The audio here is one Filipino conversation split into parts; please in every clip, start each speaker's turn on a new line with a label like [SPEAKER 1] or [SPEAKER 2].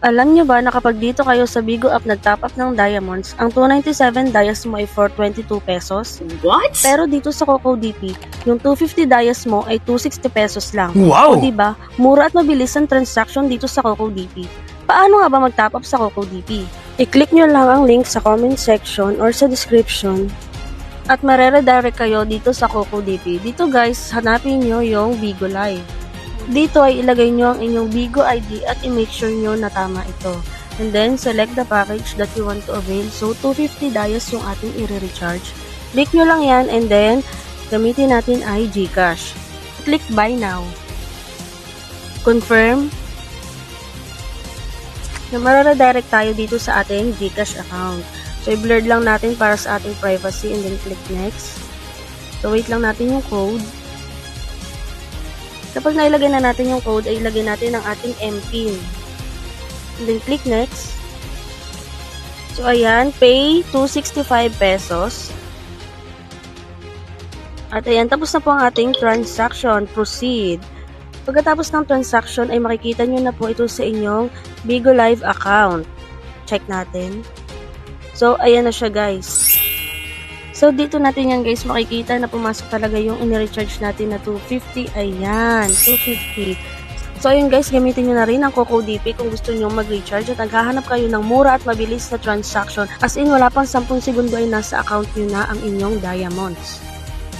[SPEAKER 1] Alam nyo ba na kapag dito kayo sa Bigo app nag-top up ng diamonds, ang 297 dias mo ay 422 pesos?
[SPEAKER 2] What?
[SPEAKER 1] Pero dito sa CocoDP, yung 250 dias mo ay 260 pesos lang.
[SPEAKER 3] Wow!
[SPEAKER 1] O diba, mura at mabilis ang transaction dito sa CocoDP. Paano nga ba mag-top up sa CocoDP? I-click nyo lang ang link sa comment section or sa description at mareredirect kayo dito sa CocoDP. Dito guys, hanapin nyo yung Bigo Live. Dito ay ilagay nyo ang inyong Bigo ID at i-make sure nyo na tama ito. And then, select the package that you want to avail. So, 250 dias yung ating i-recharge. Click nyo lang yan and then, gamitin natin ay GCash. Click Buy Now. Confirm. Na mararedirect tayo dito sa ating GCash account. So, i-blur lang natin para sa ating privacy and then click Next. So, wait lang natin yung code. Kapag nailagay na natin yung code, ay ilagay natin ang ating MPIN. And then, click Next. So, ayan, pay 265 pesos. At ayan, tapos na po ang ating transaction. Proceed. Pagkatapos ng transaction, ay makikita nyo na po ito sa inyong Bigo Live account. Check natin. So, ayan na siya guys. So, dito natin yan guys, makikita na pumasok talaga yung in-recharge natin na 250. Ayan, 250. So, ayun guys, gamitin nyo na rin ang CocoDP kung gusto nyo mag-recharge at naghahanap kayo ng mura at mabilis na transaction. As in, wala pang 10 segundo ay nasa account nyo na ang inyong diamonds.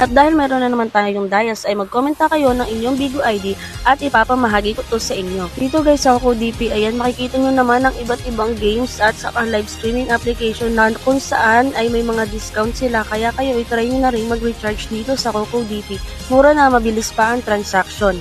[SPEAKER 1] At dahil meron na naman tayong dias, ay mag-commenta kayo ng inyong Bigo ID at ipapamahagi ko to sa inyo. Dito guys sa CocoDP, ayan, makikita nyo naman ang iba't ibang games at sa live streaming application na kung saan ay may mga discount sila. Kaya kayo, itry nyo na rin mag-recharge dito sa CocoDP. Mura na, mabilis pa ang transaction.